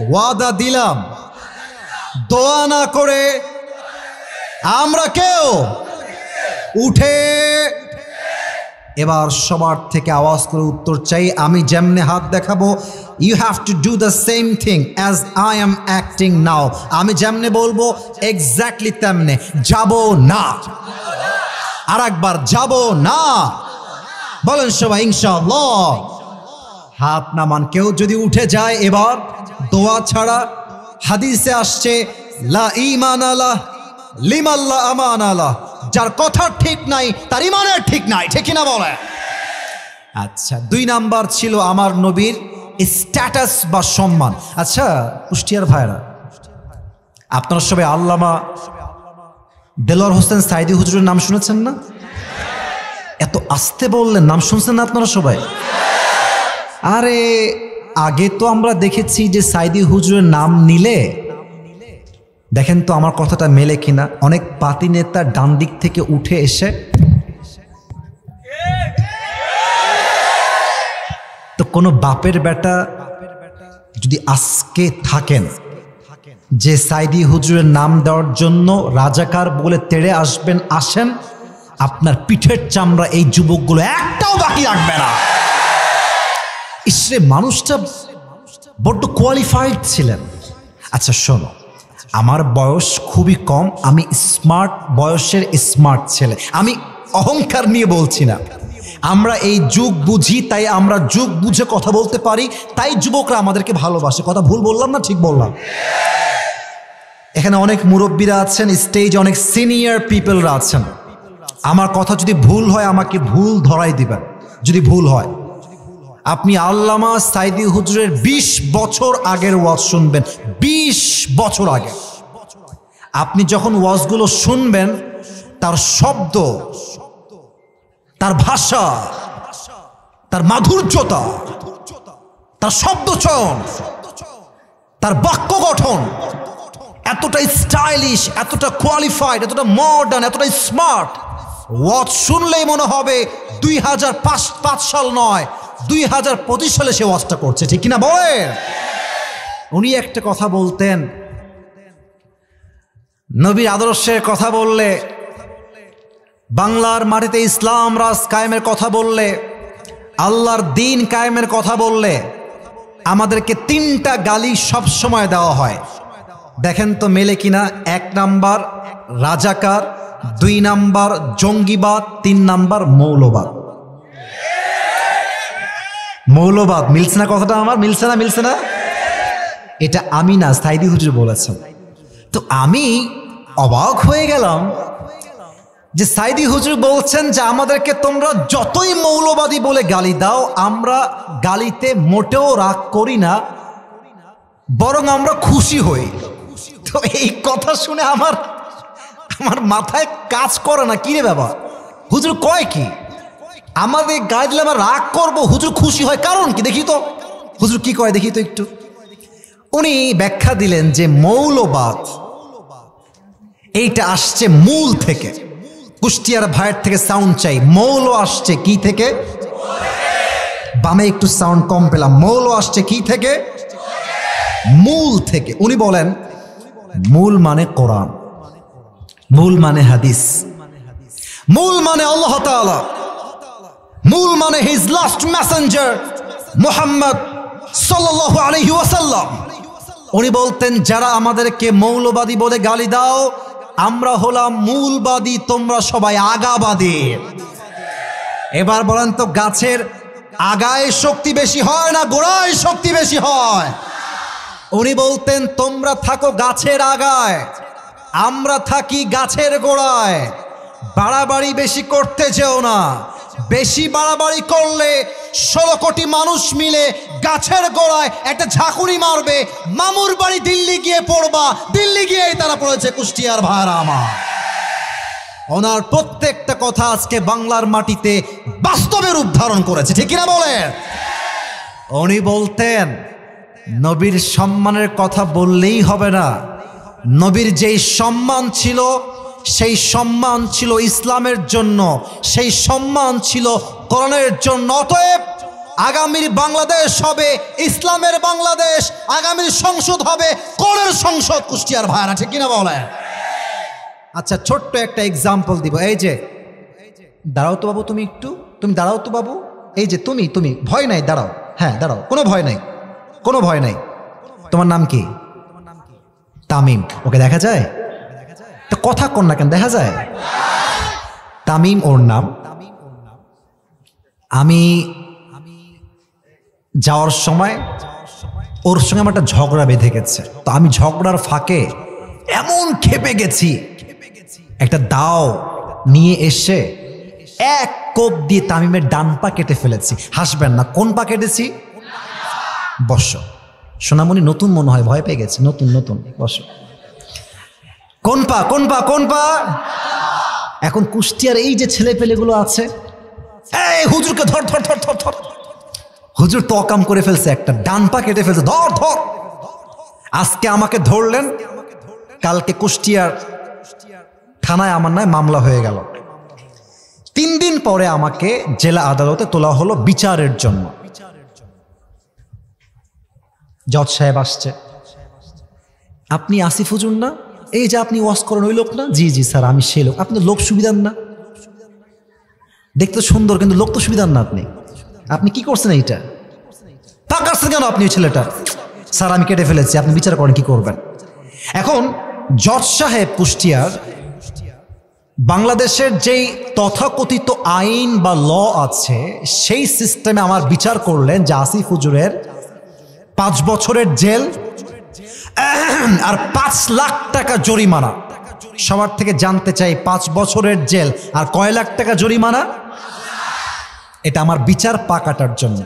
ওয়াদা দিলাম, দোয়া না করে আমরা কেউ উঠে, এবার সবার থেকে আওয়াজ করে উত্তর চাই। আমি যেমনে হাত দেখাবো, you have to do the same thing as I am acting now. আমি যেমনে বলবো এক্স্যাক্টলি তেমনে। যাব না, আর একবার, যাব না। বলেন সবাই ইনশাআল্লাহ। হাত নামান। কেউ যদি উঠে যায় এবার দোয়া ছাড়া, হাদিসে আসছে লা ঈমান আলা লিমান লা আমান আলা, যার কথা ঠিক নাই তার ইমানের ঠিক নাই, ঠিক কিনা বলে? আচ্ছা, 2 নাম্বার ছিল আমার নবীর স্ট্যাটাস বা সম্মান। আচ্ছা কুষ্টিয়ার ভাইরা, আপনারা সবাই আল্লামা দেলোয়ার হোসেন সাইদি হুজুরের নাম শুনেছেন না? এত আস্তে বললেন, নাম শুনছেন না আপনারা সবাই? আরে আগে তো আমরা দেখেছি যে সাইদি হুজুরের নাম নিলে, দেখেন তো আমার কথাটা মেলে কিনা, অনেক পাতি নেতা ডান দিক থেকে উঠে এসে, তো কোনো বাপের বেটা যদি আজকে থাকেন যে সাইদি হুজুরের নাম দেওয়ার জন্য রাজাকার বলে তেড়ে আসবেন, আসেন, আপনার পিঠের চামড়া এই যুবকগুলো একটাও বাকি রাখবে না। ইসরে মানুষটা বড্ড কোয়ালিফাইড ছিলেন। আচ্ছা শোনো, আমার বয়স খুবই কম, আমি স্মার্ট বয়সের স্মার্ট ছেলে, আমি অহংকার নিয়ে বলছি না। আমরা এই যুগ বুঝি, তাই আমরা যুগ বুঝে কথা বলতে পারি, তাই যুবকরা আমাদেরকে ভালোবাসে। কথা ভুল বললাম না ঠিক বললাম? এখানে অনেক মুরব্বীরা আছেন, স্টেজে অনেক সিনিয়র পিপলরা আছেন। আমার কথা যদি ভুল হয় আমাকে ভুল ধরাই দিবেন যদি ভুল হয়। আপনি আল্লামা সাইদি হুজুরের 20 বছর আগের ওয়াজ শুনবেন, 20 বছর আগে। আপনি যখন ওয়াজগুলো শুনবেন, তার শব্দ, তার ভাষা, তার মাধুর্যতা, তার শব্দচয়ন, তার বাক্য গঠন এতটা স্টাইলিশ, এতটা কোয়ালিফাইড, এতটা মডার্ন, এতটা স্মার্ট, ওয়াজ শুনলেই মনে হবে 2005 সাল নয়, 2025 সালে সে ওয়াজটা করছে, ঠিক কিনা বলেন? উনি একটা কথা বলতেন, নবীর আদর্শের কথা বললে, বাংলার মাটিতে ইসলাম রাজ কায়েমের কথা বললে, আল্লাহর দিন কায়েমের কথা বললে আমাদেরকে 3টা গালি সব সময় দেওয়া হয়। দেখেন তো মেলে কিনা? 1 নাম্বার রাজাকার, 2 নাম্বার জঙ্গিবাদ, 3 নাম্বার মৌলবাদ। মৌলবাদ মিলছে না কথাটা আমার? মিলছে না? মিলছে না? এটা আমি না, সাইদি হুজুর বলেছেন। তো আমি অবাক হয়ে গেলাম যে সাইদি হুজুর বলছেন যে আমাদেরকে তোমরা যতই মৌলবাদী বলে গালি দাও, আমরা গালিতে মোটেও রাগ করি না, বরং আমরা খুশি হই। তো এই কথা শুনে আমার মাথায় কাজ করে না, কি রে বাবা, হুজুর কয় কি? আমাদের গালি দিলে আমরা রাগ করবো, হুজুর খুশি হয়, কারণ কি? দেখি তো হুজুর কি কয়, দেখি তো একটু। উনি ব্যাখ্যা দিলেন যে মৌলবাদ এইটা আসছে মূল থেকে। কুষ্টিয়ার ভাইয়ের থেকে সাউন্ড চাই। মৌল আসছে কি থেকে? বামে একটু সাউন্ড কম পেলাম। মৌল আসছে কি থেকে? মূল থেকে। উনি বলেন মূল মানে কোরআন, মূল মানে হাদিস, মূল মানে আল্লাহ তাআলা, মূল মানে হিজ লাস্ট মেসেঞ্জার মুহাম্মদ সাল্লাল্লাহু আলাইহি ওয়াসাল্লাম। উনি বলতেন যারা আমাদেরকে মৌলবাদী বলে গালি দাও, আমরা হলাম মূলবাদী, তোমরা সবাই আগাবাদী। এবার বলেন তো, গাছের আগায় শক্তি বেশি হয় না গোড়ায় শক্তি বেশি হয়? উনি বলতেন তোমরা থাকো গাছের আগায়, আমরা থাকি গাছের গোড়ায়। বাড়াবাড়ি বেশি করতে যেও না, বেশি বাড়াবাড়ি করলে 16 কোটি মানুষ মিলে গাছের গোড়ায় একটা ঝাঁকুনি মারবে, মামুর বাড়ি দিল্লি গিয়ে পড়বা, দিল্লি গিয়েই তারা পড়েছে কুষ্টিয়ার ভাইরা আমার। ওনার প্রত্যেকটা কথা আজকে বাংলার মাটিতে বাস্তবে রূপ ধারণ করেছে, ঠিক কিনা বলেন? উনি বলতেন নবীর সম্মানের কথা বললেই হবে না, নবীর যেই সম্মান ছিল সেই সম্মান ছিল ইসলামের জন্য, সেই সম্মান ছিল কোরআনের জন্য। অতএব আগামীর বাংলাদেশ হবে ইসলামের বাংলাদেশ, আগামীর সংসদ হবে কোরআনের সংসদ। কুষ্টিয়ার ভাইরা ঠিক কিনা বলেন? আচ্ছা ছোট্ট একটা এক্সাম্পল দিব। এই যে দাঁড়াও তো বাবু, তুমি একটু, তুমি দাঁড়াও তো বাবু। এই যে তুমি ভয় নাই, দাঁড়াও, হ্যাঁ দাঁড়াও, কোনো ভয় নাই, কোনো ভয় নাই। তোমার নাম কি? তামিম। ওকে দেখা যায়? কথা কন না কেন, দেখা যায়? তামিম ওর নাম। আমি যাওয়ার সময় ওর সঙ্গে আমার একটা ঝগড়া বেঁধে গেছে। তো আমি ঝগড়ার ফাঁকে এমন খেপে গেছি, একটা দাও নিয়ে এসে এক কোপ দিয়ে তামিমের ডান পা কেটে ফেলেছি। হাসবেন না, কোন পা কেটেছি? বসো সোনামণি, নতুন মনে হয়, ভয় পেয়ে গেছে, নতুন নতুন, বসো। কোন পা, কোন পা, কোন পা? এখন কুষ্টিয়ার এই যে ছেলে পেলেগুলো আছে, এই হুজুরকে ধর ধর ধর ধর ধর, হুজুর তো অকাম করে ফেলছে, একটা ডান পা কেটে ফেলছে, ধর ধর। আজকে আমাকে ধরলেন, কালকে কুষ্টিয়ার থানায় আমার নয় মামলা হয়ে গেল। 3 দিন পরে আমাকে জেলা আদালতে তোলা হলো বিচারের জন্য। জজ সাহেব আসছে, আপনি আসিফ হুজুর না? এই যে আপনি ওয়াজ করেন ওই লোক না? জি জি স্যার, আমি সেই লোক। আপনি লোক সুবিধার না? দেখতে সুন্দর কিন্তু লোক তো সুবিধার না। আপনি আপনি কি করছেন? এইটা তা কাটছেন কেন আপনি ওই ছেলেটা? স্যার আমি কেটে ফেলেছি, আপনি বিচার করেন কি করবেন। এখন জজ সাহেব কুষ্টিয়ার বাংলাদেশের যেই তথাকথিত আইন বা ল আছে সেই সিস্টেমে আমার বিচার করলেন যে আসিফ হুজুরের 5 বছরের জেল আর 5 লাখ টাকা জরিমানা। সবার থেকে জানতে চাই, 5 বছরের জেল আর কয় লাখ টাকা জরিমানা? এটা আমার বিচার পা কাটার জন্য।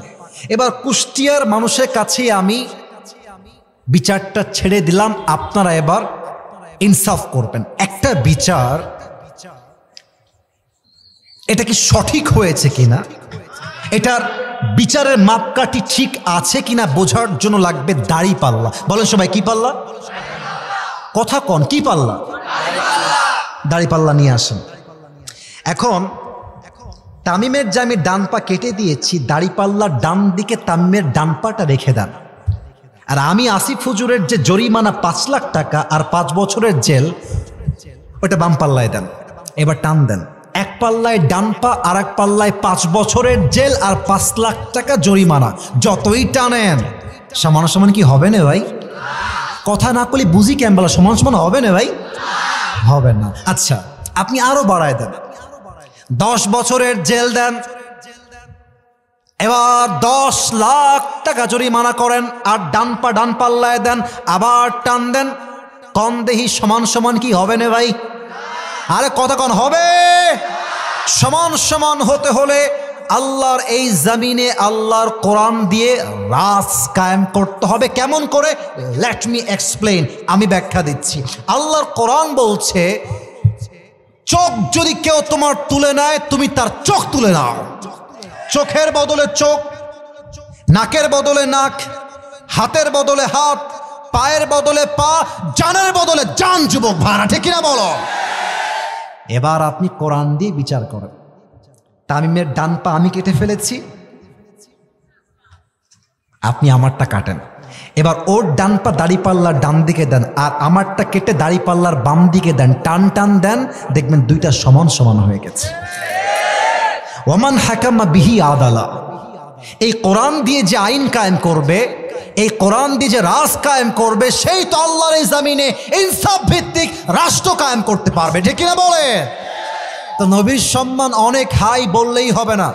এবার কুষ্টিয়ার মানুষের কাছে আমি বিচারটা ছেড়ে দিলাম, আপনারা এবার ইনসাফ করবেন। একটা বিচার এটা কি সঠিক হয়েছে কিনা, এটার বিচারের মাপকাঠি ঠিক আছে কিনা বোঝার জন্য লাগবে দাড়ি পাল্লা। বলেন সবাই, কি পাল্লা? কথা কন, কি পাল্লা? দাড়ি পাল্লা নিয়ে আসেন। এখন তামিমের যে আমি ডান পা কেটে দিয়েছি, দাড়ি পাল্লার ডান দিকে তামিমের ডান পাটা রেখে দেন। আর আমি আসিফ হুজুরের যে জরিমানা 5 লাখ টাকা আর 5 বছরের জেল, ওটা বাম পাল্লায় দেন। এবার টান দেন, এক পাল্লায় ডান পা আর এক পাল্লায় 5 বছরের জেল আর 5 লাখ টাকা জরিমানা। যতই টানেন সমান সমান কি হবে না ভাই? কথা না করলে বুঝি কেমন, সমান সমান হবে না ভাই? হবে না। আচ্ছা আপনি আরো বাড়ায় দেন, 10 বছরের জেল দেন, এবার 10 লাখ টাকা জরিমানা করেন, আর ডান পা ডান পাল্লায় দেন, আবার টান দেন। কম দেহি সমান সমান কি হবে না ভাই? আরে কথা কন, হবে? সমান সমান হতে হলে আল্লাহর এই জমিনে আল্লাহর কোরআন দিয়ে রাজ কায়েম করতে হবে। কেমন করে? লেট মি এক্সপ্লেইন, আমি ব্যাখ্যা দিচ্ছি। আল্লাহর কোরআন বলছে, চোখ যদি কেউ তোমার তুলে নেয়, তুমি তার চোখ তুলে নাও। চোখের বদলে চোখ, নাকের বদলে নাক, হাতের বদলে হাত, পায়ের বদলে পা, জানের বদলে জান। যুবক ভাড়া ঠিক কিনা বলো? এবার আপনি কোরআন দিয়ে বিচার করেন। তামিমের ডান পা আমি কেটে ফেলেছি, আপনি আমারটা কাটেন। এবার ওর ডান পা দাড়ি পাল্লার ডান দিকে দেন, আর আমারটা কেটে দাড়ি পাল্লার বাম দিকে দেন, টান টান দেন, দেখবেন দুইটা সমান সমান হয়ে গেছে। ওমান হাকামা বিহি আদালা। এই কোরআন দিয়ে যে আইন কায়েম করবে, এই কোরআন দিয়ে যে রাজ কায়েম করবে, সেই তো আল্লাহর এই জমিনে ইনসাফ ভিত্তিক রাষ্ট্র কায়েম করতে পারবে। ঠিক কিনা বলে? তো নবীর সম্মান অনেক হাই বললেই হবে না।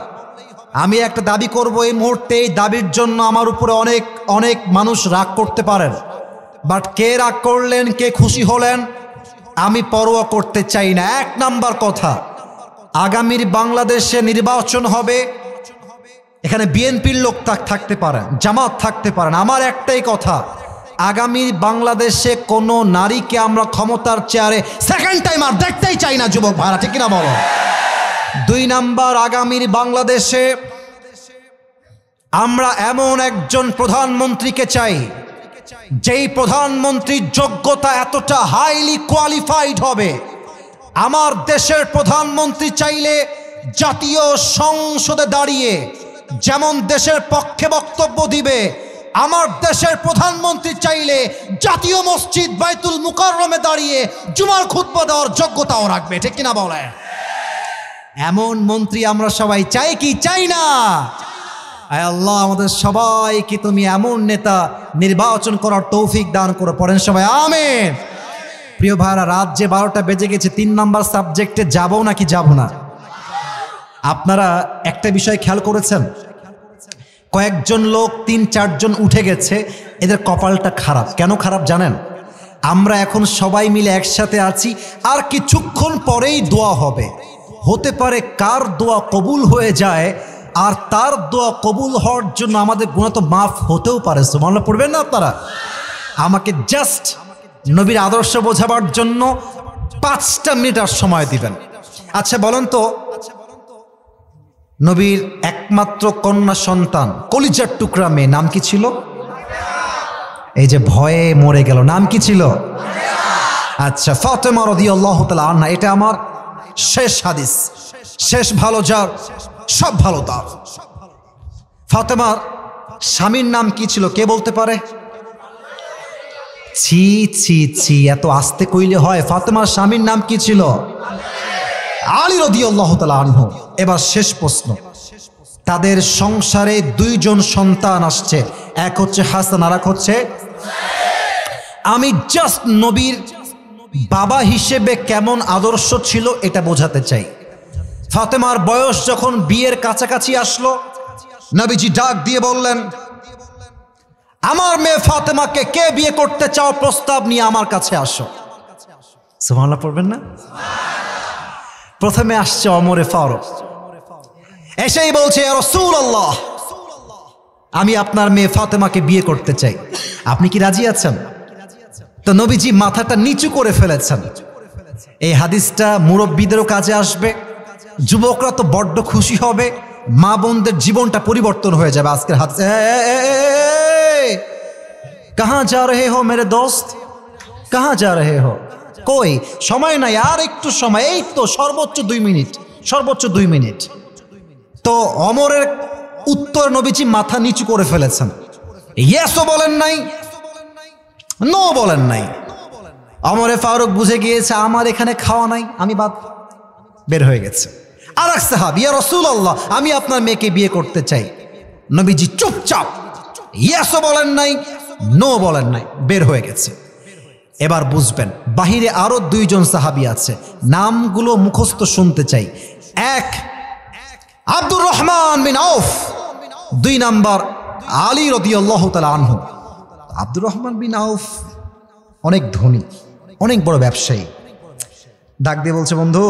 আমি একটা দাবি করব এই মুহূর্তে, এই দাবির জন্য আমার উপরে অনেক অনেক মানুষ রাগ করতে পারেন, বাট কে রাগ করলেন, কে খুশি হলেন, আমি পরোয়া করতে চাই না। 1 নাম্বার কথা, আগামীর বাংলাদেশে নির্বাচন হবে, এখানে বিএনপির লোক থাকতে পারেন, জামাত থাকতে পারেন। আমার একটাই কথা, আগামী বাংলাদেশে কোনো নারীকে আমরা ক্ষমতার চেয়ারে সেকেন্ড টাইম আর দেখতেই চাই না। যুবক ভাড়া ঠিক কিনা বলো? 2 নাম্বার, আগামীর বাংলাদেশে আমরা এমন একজন প্রধানমন্ত্রীকে চাই, যেই প্রধানমন্ত্রীর যোগ্যতা এতটা হাইলি কোয়ালিফাইড হবে। আমার দেশের প্রধানমন্ত্রী চাইলে জাতীয় সংসদে দাঁড়িয়ে যেমন দেশের পক্ষে বক্তব্য দিবে, আমার দেশের প্রধানমন্ত্রী চাইলে জাতীয় মসজিদ বাইতুল মুকাররমে দাঁড়িয়ে জুমার খুতবা দেওয়ার যোগ্যতাও রাখবে। ঠিক কিনা বলে? এমন মন্ত্রী আমরা সবাই চাই কি চাই না? আয় আল্লাহ আমাদের সবাইকে তুমি এমন নেতা নির্বাচন করার তৌফিক দান করে। পড়েন সবাই আমিন। প্রিয় ভাইরা, রাত যে 12টা বেজে গেছে, 3 নাম্বার সাবজেক্টে যাবো নাকি যাব না? আপনারা একটা বিষয় খেয়াল করেছেন, কয়েকজন লোক 3-4 জন উঠে গেছে, এদের কপালটা খারাপ। কেন খারাপ জানেন? আমরা এখন সবাই মিলে একসাথে আছি, আর কিছুক্ষণ পরেই দোয়া হবে। হতে পারে কার দোয়া কবুল হয়ে যায়, আর তার দোয়া কবুল হওয়ার জন্য আমাদের গুনাহ তো মাফ হতেও পারে। সুবহানাল্লাহ পড়বেন না আপনারা? আমাকে জাস্ট নবীর আদর্শ বোঝাবার জন্য 5টা মিনিট আর সময় দিবেন। আচ্ছা বলেন তো, নবীর একমাত্র কন্যা সন্তান কলিজার টুকরা মেয়ে নাম কি ছিল? এই যে ভয়ে মরে গেল, নাম কি ছিল? আচ্ছা, ফাতেমা রাদিয়াল্লাহু তাআলা আনহা। এটা আমার শেষ হাদিস। শেষ ভালো যার, সব ভালো তার। ফাতেমার স্বামীর নাম কি ছিল কে বলতে পারে? ছি ছি ছি, এত আস্তে কইলে হয়? ফাতেমার স্বামীর নাম কি ছিল? আলী রাদিয়াল্লাহু তাআলা আনহু। এবার শেষ প্রশ্ন, তাদের সংসারে 2 জন সন্তান আসছে, এক হচ্ছে হাসান আর এক হচ্ছে। আমি জাস্ট নবীর বাবা হিসেবে কেমন আদর্শ ছিল এটা বোঝাতে চাই। ফাতেমার বয়স যখন বিয়ের কাছাকাছি আসলো, নবীজি ডাক দিয়ে বললেন, আমার মেয়ে ফাতেমাকে কে বিয়ে করতে চাও, প্রস্তাব নিয়ে আমার কাছে আসো। সুবহানাল্লাহ পড়বেন না? প্রথমে আসছে ওমরে ফারুক, এসেই বলছে, ইয়া রাসূলুল্লাহ, আমি আপনার মেয়ে ফাতেমাকে বিয়ে করতে চাই, আপনি কি রাজি আছেন? তো নবীজি মাথাটা নিচু করে ফেলেছেন। এই হাদিসটা মুরব্বীদেরও কাজে আসবে, যুবকরা তো বড্ড খুশি হবে, মা বোনদের জীবনটা পরিবর্তন হয়ে যাবে আজকের হাদিস। কাহা যা রহে হো মেরে দোস্ত, কাহা যা রহে হো? কই সময় নাই, আর একটু সময়, এই তো সর্বোচ্চ 2 মিনিট, সর্বোচ্চ 2 মিনিট। তো ওমরের উত্তর নবীজি মাথা নিচু করে ফেলেছেন। ইয়েসও বলেন নাই, নো বলেন নাই। ওমরে ফারুক বুঝে গিয়েছে আমার এখানে খাওয়া নাই, আমি বাদ, বের হয়ে গেছে। আর এক সাহাবী, ইয়া রাসূলুল্লাহ, আমি আপনার মেয়েকে বিয়ে করতে চাই। নবীজি চুপচাপ, ইয়েসও বলেন নাই, নো বলেন নাই, বের হয়ে গেছে। এবার বুঝবেন বাহিরে আরো 2 জন সাহাবী আছে, নামগুলো মুখস্থ শুনতে চাই। এক আব্দুর রহমান বিন আউফ, 2 নাম্বার আলী রাদিয়াল্লাহু তাআলা আনহু। আব্দুর রহমান বিন আউফ অনেক ধনী, অনেক বড় ব্যবসায়ী। ডাক দিয়ে বলছে, বন্ধু,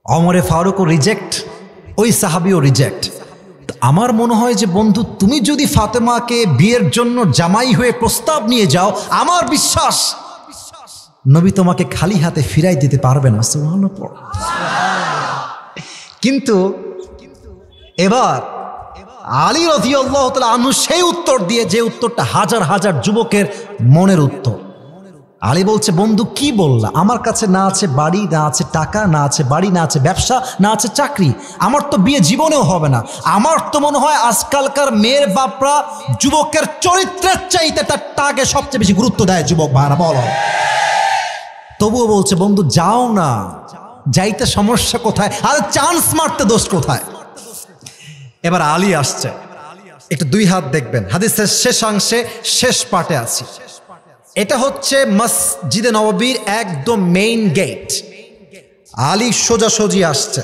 ওমরে ফারুকও রিজেক্ট, ওই সাহাবীও রিজেক্ট, আমার মনে হয় যে বন্ধু তুমি যদি ফাতেমাকে বিয়ের জন্য জামাই হয়ে প্রস্তাব নিয়ে যাও, আমার বিশ্বাস নবী তোমাকে খালি হাতে ফিরাই দিতে পারবে না। সুবহানাল্লাহ। কিন্তু এবার আলী রাদিয়াল্লাহু তাআলা আনহু সেই উত্তর দিয়ে, যে উত্তরটা হাজার হাজার যুবকের মনের উত্তর। আলী বলছে, বন্ধু কি বললা, আমার কাছে না আছে বাড়ি, না আছে টাকা, না আছে বাড়ি, না আছে ব্যবসা, না আছে চাকরি, আমার তো বিয়ে জীবনেও হবে না। আমার তো মনে হয় আজকালকার মেয়ের বাপরা যুবকের চরিত্রের চাইতে তার টাকে সবচেয়ে বেশি গুরুত্ব দেয়। যুবক ভাইরা বলো। তবুও বলছে, বন্ধু যাও না, যাইতে সমস্যা কোথায়, আর চান্স মারতে দোষ কোথায়? এবার আলী আসছে, একটু 2 হাত দেখবেন, হাদিসের শেষাংশে শেষ পার্টে আছি। এটা হচ্ছে মসজিদে নববীর একদম মেইন গেট। আলী সোজাসুজি আসছে,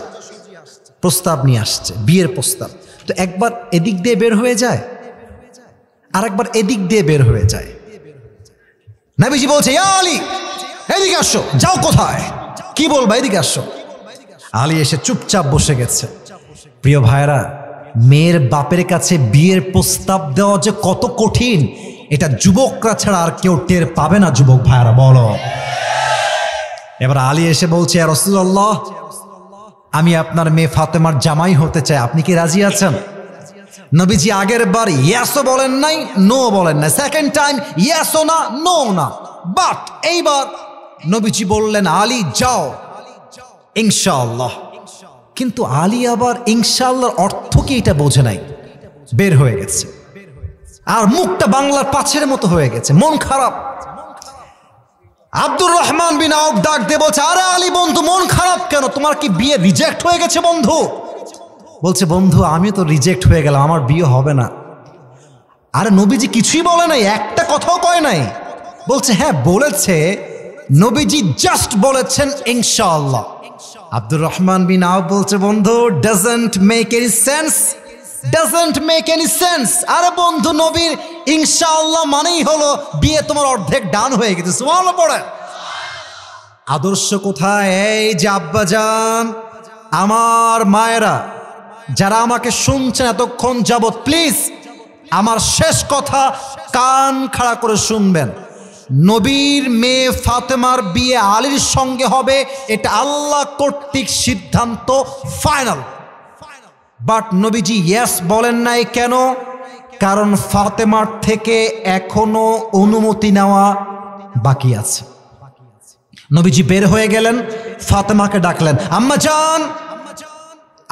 প্রস্তাব নিয়ে আসছে, বিয়ের প্রস্তাব। তো একবার এদিক দিয়ে বের হয়ে যায়, আর একবার এদিক দিয়ে বের হয়ে যায়। নবীজি বলছে, ইয়া আলী, এদিকে আসো। যাও কোথায়? কি বলবা, এদিকে আসো। আলী এসে চুপচাপ বসে গেছে। প্রিয় ভাইরা, মেয়ের বাপের কাছে বিয়ের প্রস্তাব দেওয়া যে কত কঠিন, এটা যুবকরা ছাড়া আর কেউ টের পাবে না। যুবক ভাইরা বলো। এবার আলী এসে বলছে, ইয়া রাসূলুল্লাহ, আমি আপনার মেয়ে ফাতেমার জামাই হতে চাই, আপনি কি রাজি আছেন? নবীজি আগের বার ইয়েসও বলেন নাই, নো বলেন নাই, সেকেন্ড টাইম ইয়েসও না, নো না, বাট এইবার নবীজি বললেন, আলী যাও, ইনশাআল্লাহ। কিন্তু আলী আবার ইনশাআল্লাহর অর্থ কি এটা বোঝে নাই, বের হয়ে গেছে। আর মুখটা বাংলার পাঁচের মতো হয়ে গেছে, মন খারাপ। আব্দুর রহমান বিন আউফ ডাক দিয়ে বলছে, আরে আলী বন্ধু, মন খারাপ কেন, তোমার কি বিয়ে রিজেক্ট হয়ে গেছে বন্ধু? বলছে, বন্ধু আমি তো রিজেক্ট হয়ে গেলাম, আমার বিয়ে হবে না। আরে নবীজি কিছুই বলে নাই, একটা কথাও কয় নাই। বলছে, হ্যাঁ বলেছে, নবীজি জাস্ট বলেছেন ইনশাআল্লাহ। আব্দুর রহমান বিন আউফ বলছে, বন্ধু doesn't make any sense, doesn't make any sense. আরে বন্ধু, নবীর ইনশাআল্লাহ মানেই হলো বিয়ে তোমার অর্ধেক ডান হয়ে গেছে। সুবহানাল্লাহ পড়ে। আদর্শ কোথায়? এই যে আব্বাজান, আমার মায়েরা যারা আমাকে শুনছেন এতক্ষণ যাবত, প্লিজ আমার শেষ কথা কান খাড়া করে শুনবেন। নবীর মেয়ে ফাতেমার বিয়ে আলীর সঙ্গে হবে, এটা আল্লাহ কর্তৃক সিদ্ধান্ত, ফাইনাল। বাট নবীজি ইয়েস বলেন নাই কেন? কারণ ফাতেমার থেকে এখনো অনুমতি নেওয়া বাকি আছে। নবীজি বের হয়ে গেলেন, ফাতেমাকে ডাকলেন, আম্মা জান,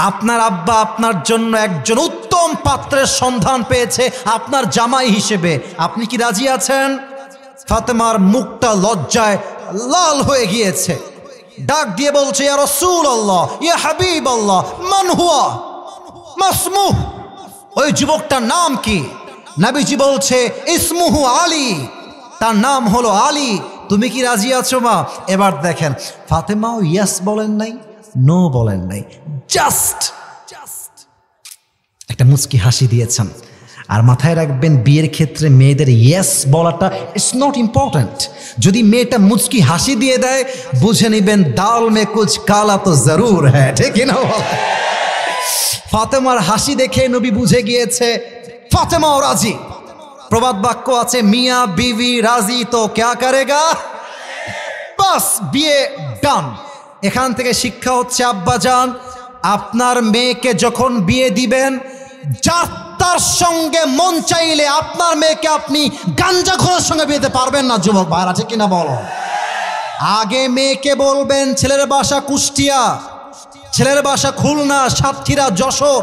আপনার আব্বা আপনার জন্য একজন উত্তম পাত্রের সন্ধান পেয়েছে আপনার জামাই হিসেবে, আপনি কি রাজি আছেন? ফাতেমার মুখটা লজ্জায় লাল হয়ে গিয়েছে, ডাক দিয়ে বলছে, ইয়া রাসূলুল্লাহ, ইয়া হাবিবাল্লাহ, মান হুয়া মাসমুহ, ওই যুবকটার নাম কি? নবীজি বলছে, ইসমুহু আলী, তার নাম হলো আলী, তুমি কি রাজি আছো মা? এবার দেখেন, ফাতেমাও ইয়েস বলেন নাই, নো বলেন নাই, জাস্ট একটা মুচকি হাসি দিয়েছেন। আর মাথায় রাখবেন, বিয়ের ক্ষেত্রে মেয়েদের ইয়েস বলাটা ইটস নট ইম্পর্ট্যান্ট। যদি মেয়েটা মুচকি হাসি দিয়ে দেয়, বুঝে নিবেন দাল মে কুছ কালা তো জরুর হ্যাঁ, ঠিক না? ফাতেমার হাসি দেখে নবী বুঝে গিয়েছে ফাতেমাও রাজি। প্রবাদ বাক্য আছে, মিয়া বিবি রাজি তো ক্যা করেগা, বাস বিয়ে ডান। এখান থেকে শিক্ষা হচ্ছে, আব্বাজান আপনার মেয়েকে যখন বিয়ে দিবেন, যাত্রার সঙ্গে মন চাইলে আপনার মেয়েকে আপনি গাঞ্জাখোরের সঙ্গে বিয়ে দিতে পারবেন না। যুবক ভাইরা ঠিক কিনা বলো? আগে মেয়েকে বলবেন ছেলের বাসা কুষ্টিয়া, ছেলের বাসা খুলনা, সাতক্ষীরা, যশোর,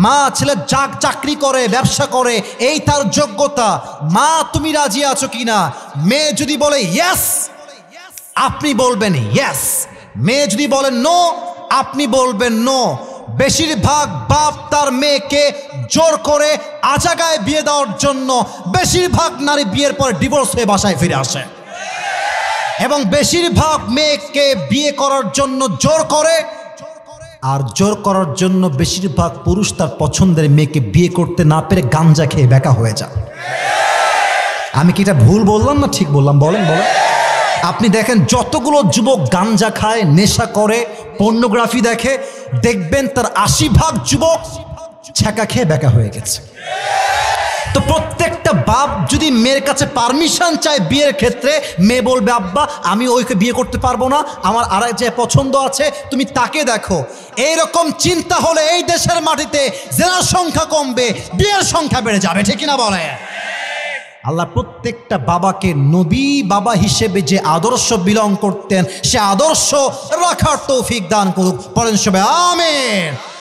মা ছেলে চাকরি করে, ব্যবসা করে, এই তার যোগ্যতা, মা তুমি রাজি আছো কিনা? মেয়ে যদি বলে ইয়েস, আপনি বলবেন ইয়েস। মেয়ে যদি বলেন নো, আপনি বলবেন নো। বেশিরভাগ বাপ তার মেয়েকে জোর করে আজাগায় বিয়ে দেওয়ার জন্য, বেশিরভাগ নারী বিয়ের পর ডিভোর্স হয়ে বাসায় ফিরে আসে, এবং বেশিরভাগ মেয়েকে বিয়ে করার জন্য জোর করে, আর জোর করার জন্য বেশিরভাগ পুরুষ তার পছন্দের মেয়েকে বিয়ে করতে না পেরে গাঞ্জা খেয়ে বেকা হয়ে যায়। আমি কি এটা ভুল বললাম না ঠিক বললাম? বলেন বলেন। আপনি দেখেন, যতগুলো যুবক গাঞ্জা খায়, নেশা করে, পর্নোগ্রাফি দেখে, দেখবেন তার 80% যুবক ছ্যাঁকা খেয়ে বেকা হয়ে গেছে। তো প্রত্যেকটা বাপ যদি মেয়ের কাছে পারমিশন চায় বিয়ের ক্ষেত্রে, মেয়ে বলবে আব্বা আমি ওইকে বিয়ে করতে পারবো না, আমার আর যে পছন্দ আছে তুমি তাকে দেখো। এইরকম চিন্তা হলে এই দেশের মাটিতে জেনার সংখ্যা কমবে, বিয়ের সংখ্যা বেড়ে যাবে, ঠিক কিনা বলে? আল্লাহ প্রত্যেকটা বাবাকে নবী বাবা হিসেবে যে আদর্শ বিলং করতেন, সে আদর্শ রাখার তৌফিক দান করুক। পড়েন সবাই আমিন।